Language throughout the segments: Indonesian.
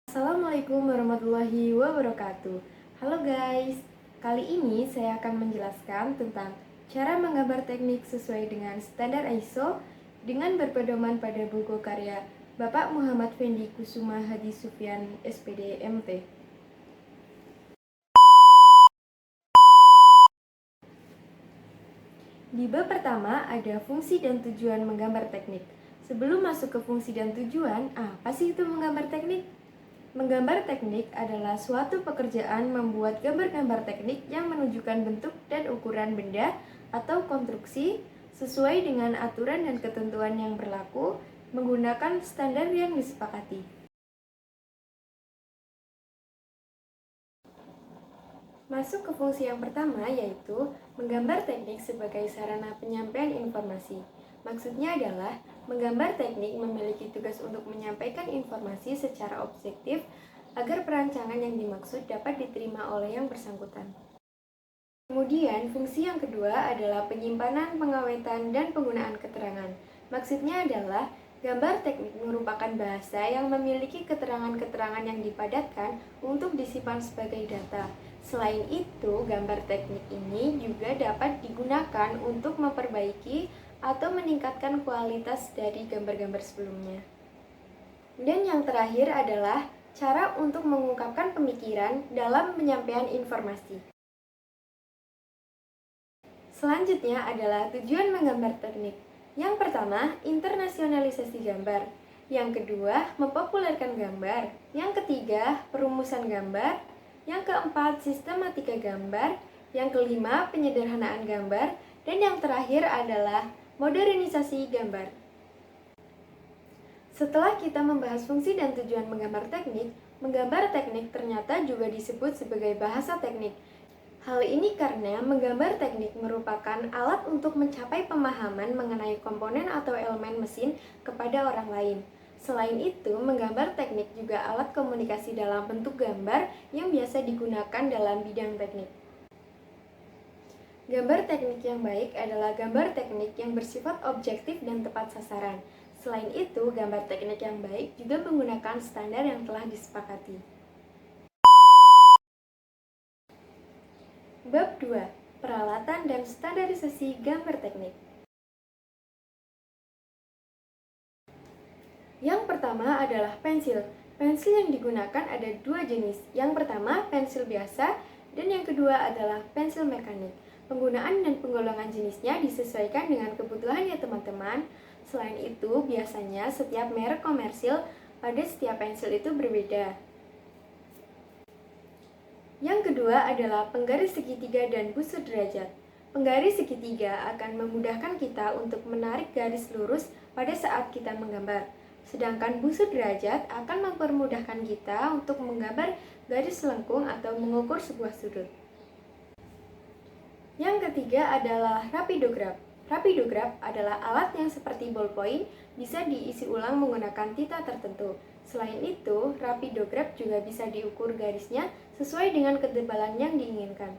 Assalamualaikum warahmatullahi wabarakatuh. Halo guys, kali ini saya akan menjelaskan tentang cara menggambar teknik sesuai dengan standar ISO dengan berpedoman pada buku karya Bapak Muhammad Fendi Kusuma Hadi Sufyan SPD MT. Di bab pertama ada fungsi dan tujuan menggambar teknik. Sebelum masuk ke fungsi dan tujuan, apa sih itu menggambar teknik? Menggambar teknik adalah suatu pekerjaan membuat gambar-gambar teknik yang menunjukkan bentuk dan ukuran benda atau konstruksi sesuai dengan aturan dan ketentuan yang berlaku menggunakan standar yang disepakati. Masuk ke fungsi yang pertama, yaitu menggambar teknik sebagai sarana penyampaian informasi. Maksudnya adalah menggambar teknik memiliki tugas untuk menyampaikan informasi secara objektif agar perancangan yang dimaksud dapat diterima oleh yang bersangkutan. Kemudian, fungsi yang kedua adalah penyimpanan, pengawetan, dan penggunaan keterangan. Maksudnya adalah gambar teknik merupakan bahasa yang memiliki keterangan-keterangan yang dipadatkan untuk disimpan sebagai data. Selain itu, gambar teknik ini juga dapat digunakan untuk memperbaiki atau meningkatkan kualitas dari gambar-gambar sebelumnya. Dan yang terakhir adalah cara untuk mengungkapkan pemikiran dalam penyampaian informasi. Selanjutnya adalah tujuan menggambar teknik. Yang pertama, internasionalisasi gambar. Yang kedua, mempopulerkan gambar. Yang ketiga, perumusan gambar. Yang keempat, sistematika gambar. Yang kelima, penyederhanaan gambar. Dan yang terakhir adalah modernisasi gambar. Setelah kita membahas fungsi dan tujuan menggambar teknik ternyata juga disebut sebagai bahasa teknik. Hal ini karena menggambar teknik merupakan alat untuk mencapai pemahaman mengenai komponen atau elemen mesin kepada orang lain. Selain itu, menggambar teknik juga alat komunikasi dalam bentuk gambar yang biasa digunakan dalam bidang teknik. Gambar teknik yang baik adalah gambar teknik yang bersifat objektif dan tepat sasaran. Selain itu, gambar teknik yang baik juga menggunakan standar yang telah disepakati. Bab 2. Peralatan dan standarisasi gambar teknik. Yang pertama adalah pensil. Pensil yang digunakan ada dua jenis. Yang pertama, pensil biasa, dan yang kedua adalah pensil mekanik. Penggunaan dan penggolongan jenisnya disesuaikan dengan kebutuhan ya teman-teman. Selain itu, biasanya setiap merek komersil pada setiap pensil itu berbeda. Yang kedua adalah penggaris segitiga dan busur derajat. Penggaris segitiga akan memudahkan kita untuk menarik garis lurus pada saat kita menggambar. Sedangkan busur derajat akan mempermudahkan kita untuk menggambar garis lengkung atau mengukur sebuah sudut. Yang ketiga adalah rapidograf. Rapidograf adalah alat yang seperti ballpoint, bisa diisi ulang menggunakan tinta tertentu. Selain itu, rapidograf juga bisa diukur garisnya sesuai dengan ketebalan yang diinginkan.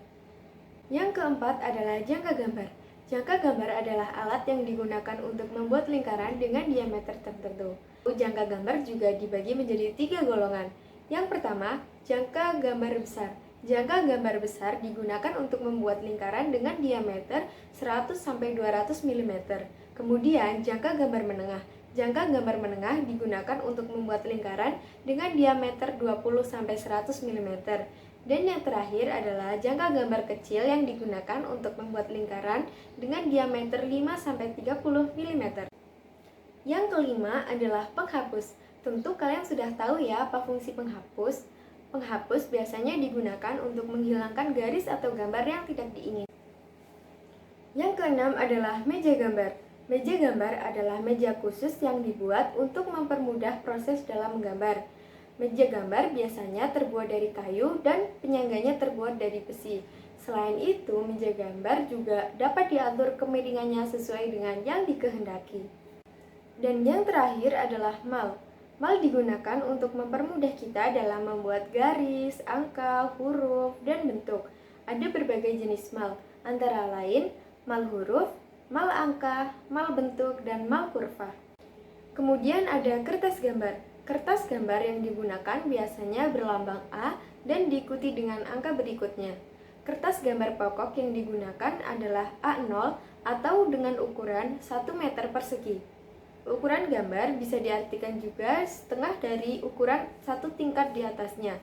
Yang keempat adalah jangka gambar. Jangka gambar adalah alat yang digunakan untuk membuat lingkaran dengan diameter tertentu. Jangka gambar juga dibagi menjadi 3 golongan. Yang pertama, jangka gambar besar. Jangka gambar besar digunakan untuk membuat lingkaran dengan diameter 100-200 mm. Kemudian, jangka gambar menengah. Jangka gambar menengah digunakan untuk membuat lingkaran dengan diameter 20-100 mm. Dan yang terakhir adalah jangka gambar kecil yang digunakan untuk membuat lingkaran dengan diameter 5-30 mm. Yang kelima adalah penghapus. Tentu kalian sudah tahu ya apa fungsi penghapus. Penghapus biasanya digunakan untuk menghilangkan garis atau gambar yang tidak diinginkan. Yang keenam adalah meja gambar. Meja gambar adalah meja khusus yang dibuat untuk mempermudah proses dalam menggambar. Meja gambar biasanya terbuat dari kayu dan penyangganya terbuat dari besi. Selain itu, meja gambar juga dapat diatur kemiringannya sesuai dengan yang dikehendaki. Dan yang terakhir adalah mal. Mal digunakan untuk mempermudah kita dalam membuat garis, angka, huruf, dan bentuk. Ada berbagai jenis mal, antara lain mal huruf, mal angka, mal bentuk, dan mal kurva. Kemudian ada kertas gambar. Kertas gambar yang digunakan biasanya berlambang A dan diikuti dengan angka berikutnya. Kertas gambar pokok yang digunakan adalah A0 atau dengan ukuran 1 meter persegi. Ukuran gambar bisa diartikan juga setengah dari ukuran satu tingkat di atasnya.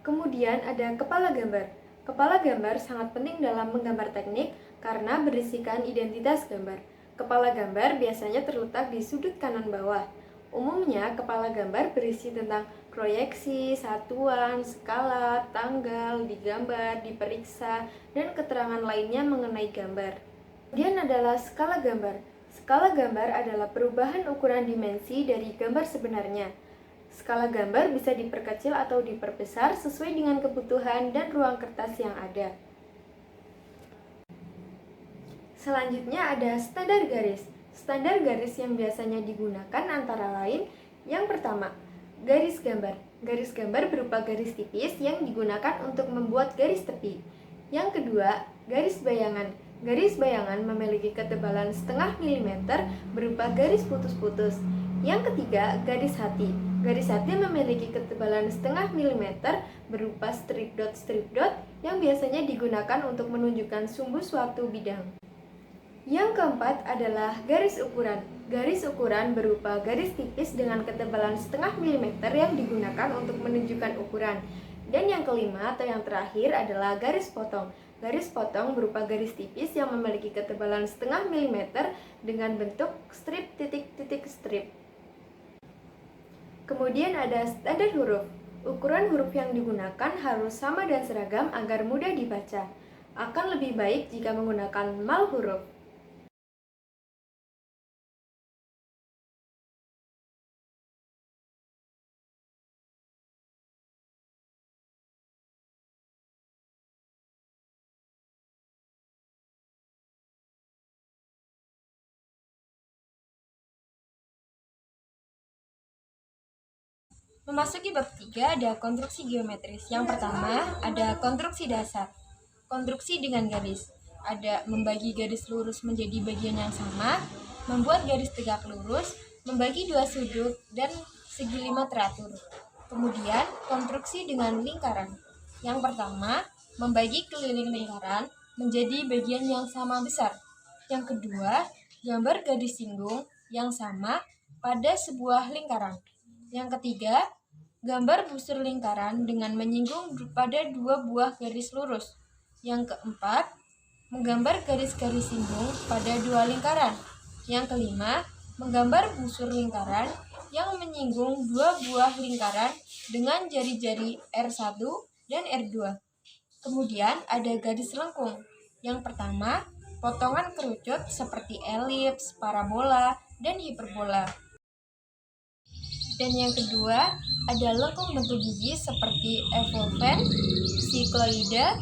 Kemudian ada kepala gambar. Kepala gambar sangat penting dalam menggambar teknik karena berisikan identitas gambar. Kepala gambar biasanya terletak di sudut kanan bawah. Umumnya, kepala gambar berisi tentang proyeksi, satuan, skala, tanggal, digambar, diperiksa, dan keterangan lainnya mengenai gambar. Kemudian adalah skala gambar. Skala gambar adalah perubahan ukuran dimensi dari gambar sebenarnya. Skala gambar bisa diperkecil atau diperbesar sesuai dengan kebutuhan dan ruang kertas yang ada. Selanjutnya ada standar garis. Standar garis yang biasanya digunakan antara lain: yang pertama, garis gambar. Garis gambar berupa garis tipis yang digunakan untuk membuat garis tepi. Yang kedua, garis bayangan. Garis bayangan memiliki ketebalan setengah milimeter berupa garis putus-putus. Yang ketiga, garis hati. Garis hati memiliki ketebalan setengah milimeter berupa strip dot yang biasanya digunakan untuk menunjukkan sumbu suatu bidang. Yang keempat adalah garis ukuran. Garis ukuran berupa garis tipis dengan ketebalan setengah milimeter yang digunakan untuk menunjukkan ukuran. Dan yang kelima atau yang terakhir adalah garis potong. Garis potong berupa garis tipis yang memiliki ketebalan setengah milimeter dengan bentuk strip titik-titik strip. Kemudian ada standar huruf. Ukuran huruf yang digunakan harus sama dan seragam agar mudah dibaca. Akan lebih baik jika menggunakan mal huruf. Memasuki bab 3 ada konstruksi geometris. Yang pertama ada konstruksi dasar. Konstruksi dengan garis. Ada membagi garis lurus menjadi bagian yang sama, membuat garis tegak lurus, membagi dua sudut, dan segi 5 teratur. Kemudian konstruksi dengan lingkaran. Yang pertama, membagi keliling lingkaran menjadi bagian yang sama besar. Yang kedua, gambar garis singgung yang sama pada sebuah lingkaran. Yang ketiga, gambar busur lingkaran dengan menyinggung pada dua buah garis lurus. Yang keempat, menggambar garis-garis singgung pada dua lingkaran. Yang kelima, menggambar busur lingkaran yang menyinggung dua buah lingkaran dengan jari-jari R1 dan R2. Kemudian ada garis lengkung. Yang pertama, potongan kerucut seperti elips, parabola, dan hiperbola. Dan yang kedua, ada lengkung bentuk gigi seperti evolven, sikloida,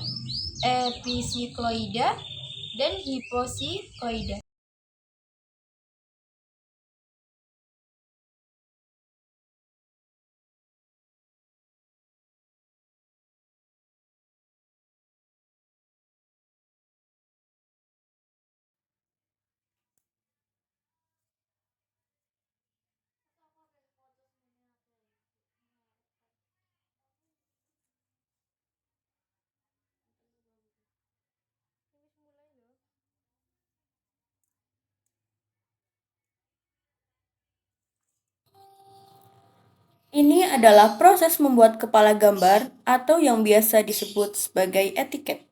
episikloida, dan hiposikloida. Ini adalah proses membuat kepala gambar atau yang biasa disebut sebagai etiket.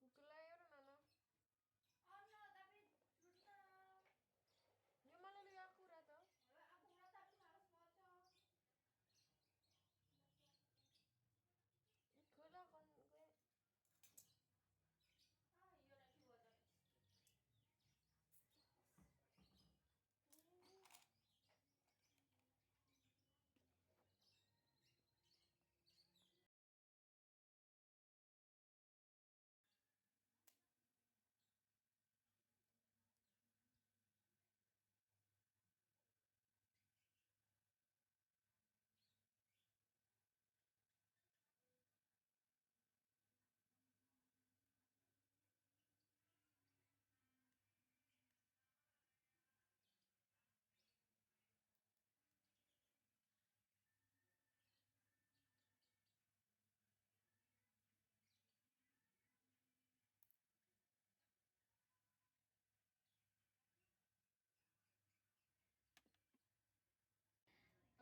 Google ae ora ono. Ya malah li aku ora to. Iku lah kon kowe.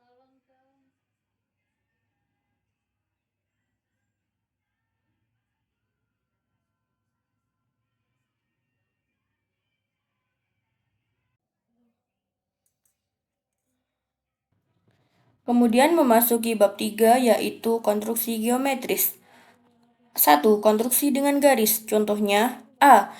Tolong dong. Kemudian memasuki bab 3 yaitu konstruksi geometris. 1. Konstruksi dengan garis. Contohnya A.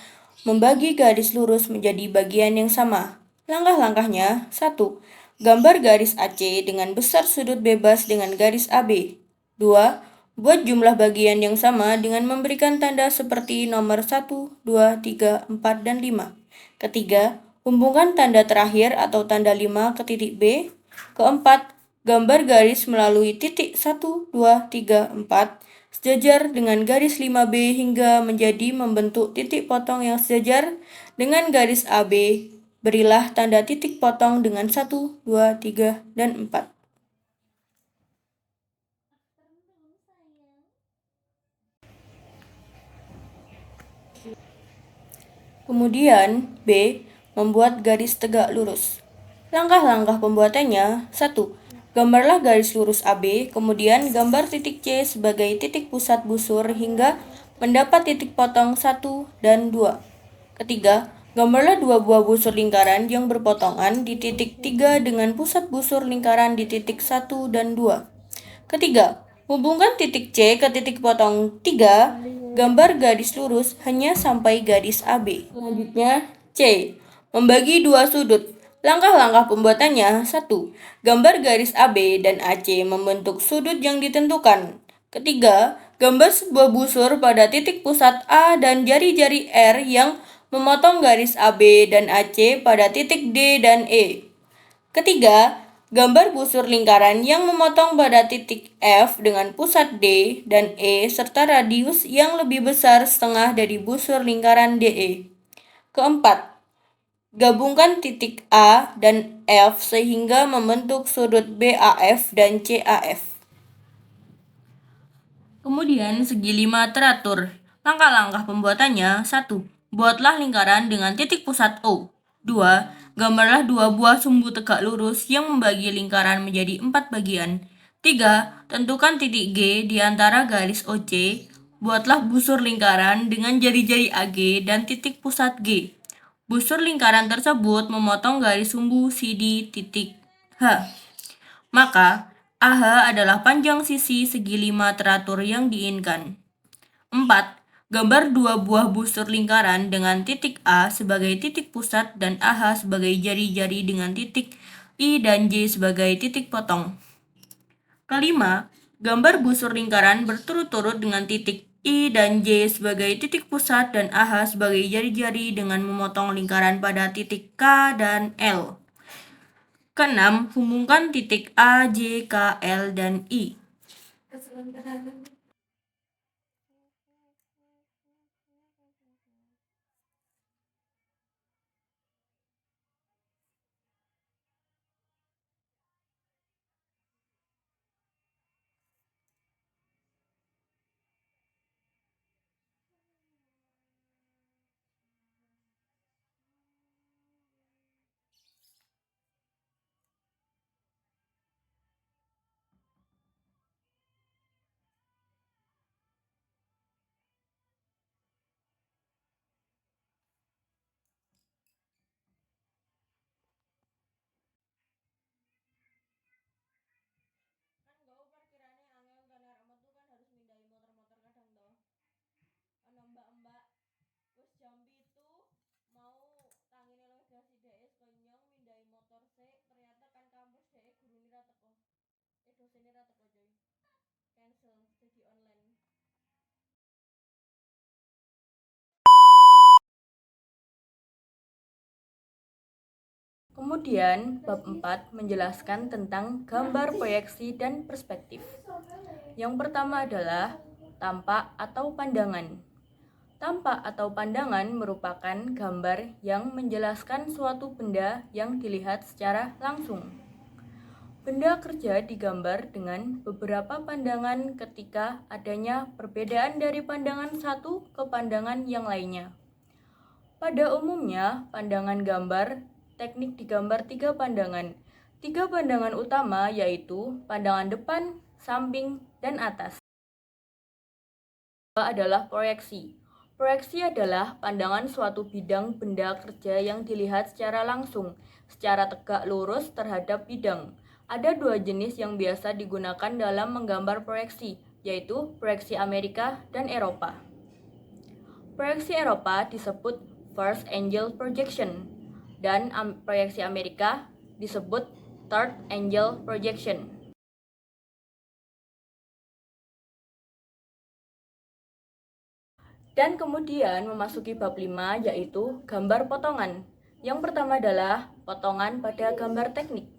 Membagi garis lurus menjadi bagian yang sama. Langkah-langkahnya 1. Gambar garis AC dengan besar sudut bebas dengan garis AB. 2. Buat jumlah bagian yang sama dengan memberikan tanda seperti nomor 1, 2, 3, 4, dan 5. Ketiga, hubungkan tanda terakhir atau tanda 5 ke titik B. Keempat, gambar garis melalui titik 1, 2, 3, 4 sejajar dengan garis 5B hingga menjadi membentuk titik potong yang sejajar dengan garis AB. Berilah tanda titik potong dengan 1, 2, 3, dan 4. Kemudian, B. Membuat garis tegak lurus. Langkah-langkah pembuatannya 1. Gambarlah garis lurus AB, kemudian gambar titik C sebagai titik pusat busur hingga mendapat titik potong 1 dan 2. Ketiga, gambarlah dua buah busur lingkaran yang berpotongan di titik 3 dengan pusat busur lingkaran di titik 1 dan 2. Ketiga, hubungkan titik C ke titik potong 3, gambar garis lurus hanya sampai garis AB. Selanjutnya, C. Membagi dua sudut. Langkah-langkah pembuatannya 1. Gambar garis AB dan AC membentuk sudut yang ditentukan. Ketiga, gambar sebuah busur pada titik pusat A dan jari-jari R yang memotong garis AB dan AC pada titik D dan E. Ketiga, gambar busur lingkaran yang memotong pada titik F dengan pusat D dan E serta radius yang lebih besar setengah dari busur lingkaran DE. Keempat, gabungkan titik A dan F sehingga membentuk sudut BAF dan CAF. Kemudian segi 5 teratur. Langkah-langkah pembuatannya 1. Buatlah lingkaran dengan titik pusat O. 2. Gambarlah dua buah sumbu tegak lurus yang membagi lingkaran menjadi 4 bagian. 3. Tentukan titik G di antara garis OC. Buatlah busur lingkaran dengan jari-jari AG dan titik pusat G. Busur lingkaran tersebut memotong garis sumbu CD titik H. Maka, AH adalah panjang sisi segi 5 teratur yang diinginkan. 4. Gambar dua buah busur lingkaran dengan titik A sebagai titik pusat dan AH sebagai jari-jari dengan titik I dan J sebagai titik potong. Kelima, gambar busur lingkaran berturut-turut dengan titik I dan J sebagai titik pusat dan AH sebagai jari-jari dengan memotong lingkaran pada titik K dan L. Keenam, hubungkan titik A, J, K, L, dan I. ra teko. Dosene ra teko, coy. Cancel jadi online. Kemudian, bab 4 menjelaskan tentang gambar proyeksi dan perspektif. Yang pertama adalah tampak atau pandangan. Tampak atau pandangan merupakan gambar yang menjelaskan suatu benda yang dilihat secara langsung. Benda kerja digambar dengan beberapa pandangan ketika adanya perbedaan dari pandangan satu ke pandangan yang lainnya. Pada umumnya, pandangan gambar teknik digambar 3 pandangan. 3 pandangan utama yaitu pandangan depan, samping, dan atas. Adalah proyeksi. Proyeksi adalah pandangan suatu bidang benda kerja yang dilihat secara langsung, secara tegak lurus terhadap bidang. Ada 2 jenis yang biasa digunakan dalam menggambar proyeksi, yaitu proyeksi Amerika dan Eropa. Proyeksi Eropa disebut first angle projection, dan proyeksi Amerika disebut third angle projection. Dan kemudian memasuki bab 5 yaitu gambar potongan. Yang pertama adalah potongan pada gambar teknik.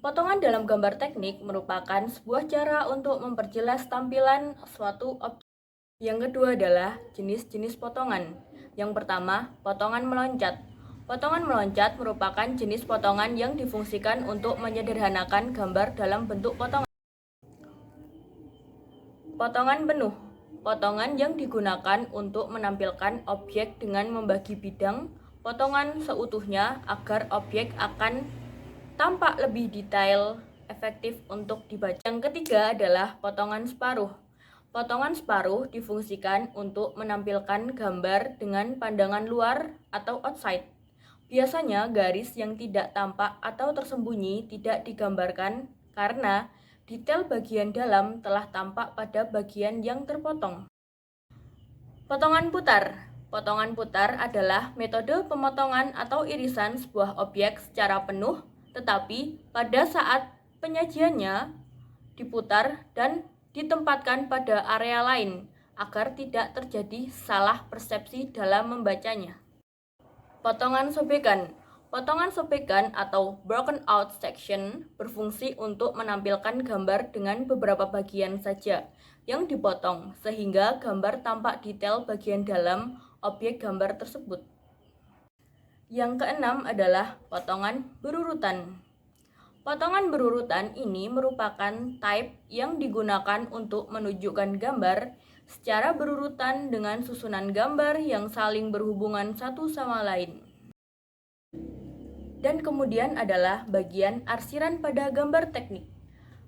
Potongan dalam gambar teknik merupakan sebuah cara untuk memperjelas tampilan suatu objek. Yang kedua adalah jenis-jenis potongan. Yang pertama, potongan meloncat. Potongan meloncat merupakan jenis potongan yang difungsikan untuk menyederhanakan gambar dalam bentuk potongan. Potongan penuh. Potongan yang digunakan untuk menampilkan objek dengan membagi bidang potongan seutuhnya agar objek akan tampak lebih detail, efektif untuk dibaca. Yang ketiga adalah potongan separuh. Potongan separuh difungsikan untuk menampilkan gambar dengan pandangan luar atau outside. Biasanya garis yang tidak tampak atau tersembunyi tidak digambarkan karena detail bagian dalam telah tampak pada bagian yang terpotong. Potongan putar. Potongan putar adalah metode pemotongan atau irisan sebuah objek secara penuh, tetapi pada saat penyajiannya diputar dan ditempatkan pada area lain agar tidak terjadi salah persepsi dalam membacanya. Potongan sobekan. Potongan sobekan atau broken out section berfungsi untuk menampilkan gambar dengan beberapa bagian saja yang dipotong sehingga gambar tampak detail bagian dalam objek gambar tersebut. Yang keenam adalah potongan berurutan. Potongan berurutan ini merupakan type yang digunakan untuk menunjukkan gambar secara berurutan dengan susunan gambar yang saling berhubungan satu sama lain. Dan kemudian adalah bagian arsiran pada gambar teknik.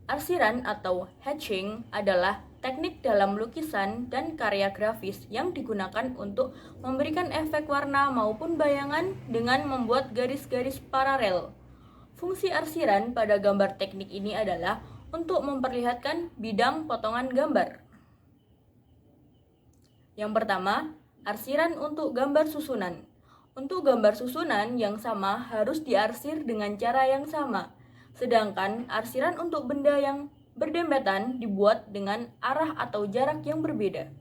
Arsiran atau hatching adalah teknik dalam lukisan dan karya grafis yang digunakan untuk memberikan efek warna maupun bayangan dengan membuat garis-garis paralel. Fungsi arsiran pada gambar teknik ini adalah untuk memperlihatkan bidang potongan gambar. Yang pertama, arsiran untuk gambar susunan. Untuk gambar susunan yang sama harus diarsir dengan cara yang sama, sedangkan arsiran untuk benda yang berdempetan dibuat dengan arah atau jarak yang berbeda.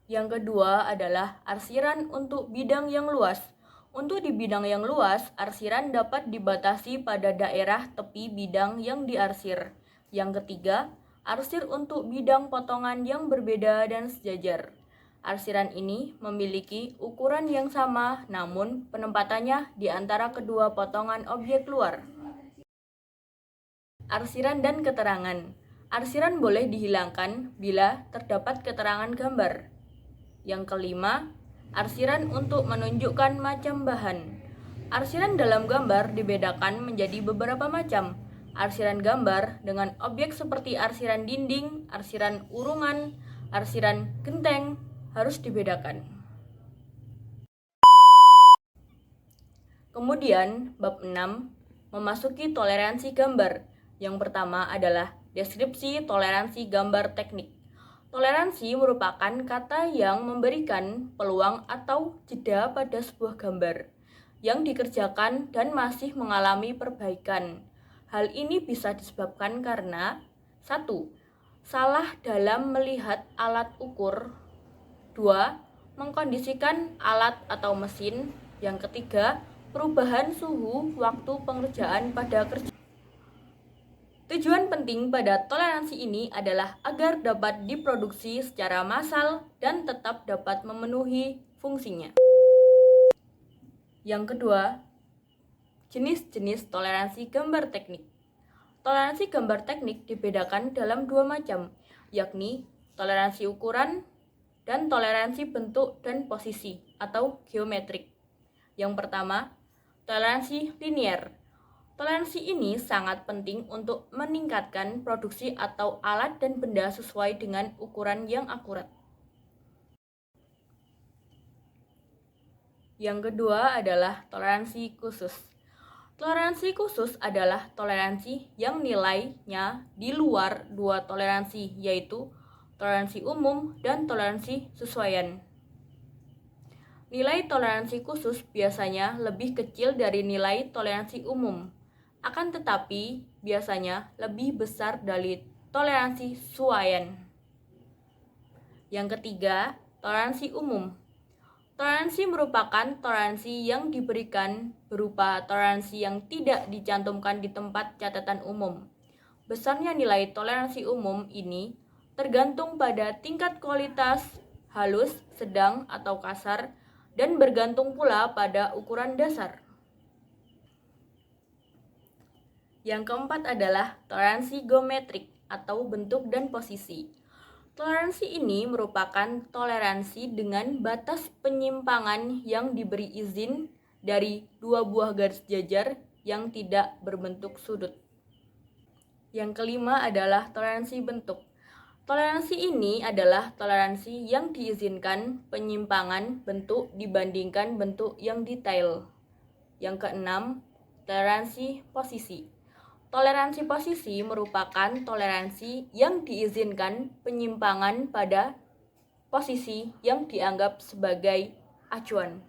Yang kedua adalah arsiran untuk bidang yang luas. Untuk di bidang yang luas, arsiran dapat dibatasi pada daerah tepi bidang yang diarsir. Yang ketiga, arsir untuk bidang potongan yang berbeda dan sejajar. Arsiran ini memiliki ukuran yang sama, namun penempatannya di antara kedua potongan objek luar. Arsiran dan keterangan. Arsiran boleh dihilangkan bila terdapat keterangan gambar. Yang kelima, arsiran untuk menunjukkan macam bahan. Arsiran dalam gambar dibedakan menjadi beberapa macam. Arsiran gambar dengan objek seperti arsiran dinding, arsiran urungan, arsiran genteng harus dibedakan. Kemudian, bab 6 memasuki toleransi gambar. Yang pertama adalah deskripsi toleransi gambar teknik. Toleransi merupakan kata yang memberikan peluang atau jeda pada sebuah gambar. yang dikerjakan dan masih mengalami perbaikan. Hal ini bisa disebabkan karena 1. Salah dalam melihat alat ukur. 2. Mengkondisikan alat atau mesin. Yang ketiga, perubahan suhu waktu pengerjaan pada kerja. Tujuan penting pada toleransi ini adalah agar dapat diproduksi secara massal dan tetap dapat memenuhi fungsinya. Yang kedua, jenis-jenis toleransi gambar teknik. Toleransi gambar teknik dibedakan dalam dua macam, yakni toleransi ukuran dan toleransi bentuk dan posisi atau geometrik. Yang pertama, toleransi linier. Toleransi ini sangat penting untuk meningkatkan produksi atau alat dan benda sesuai dengan ukuran yang akurat. Yang kedua adalah toleransi khusus. Toleransi khusus adalah toleransi yang nilainya di luar dua toleransi, yaitu toleransi umum dan toleransi sesuaian. Nilai toleransi khusus biasanya lebih kecil dari nilai toleransi umum, akan tetapi biasanya lebih besar dari toleransi sesuaian. Yang ketiga, toleransi umum. Toleransi merupakan toleransi yang diberikan berupa toleransi yang tidak dicantumkan di tempat catatan umum. Besarnya nilai toleransi umum ini tergantung pada tingkat kualitas, halus, sedang, atau kasar, dan bergantung pula pada ukuran dasar. Yang keempat adalah toleransi geometrik atau bentuk dan posisi. Toleransi ini merupakan toleransi dengan batas penyimpangan yang diberi izin dari dua buah garis jajar yang tidak berbentuk sudut. Yang kelima adalah toleransi bentuk. Toleransi ini adalah toleransi yang diizinkan penyimpangan bentuk dibandingkan bentuk yang detail. Yang keenam, toleransi posisi. Toleransi posisi merupakan toleransi yang diizinkan penyimpangan pada posisi yang dianggap sebagai acuan.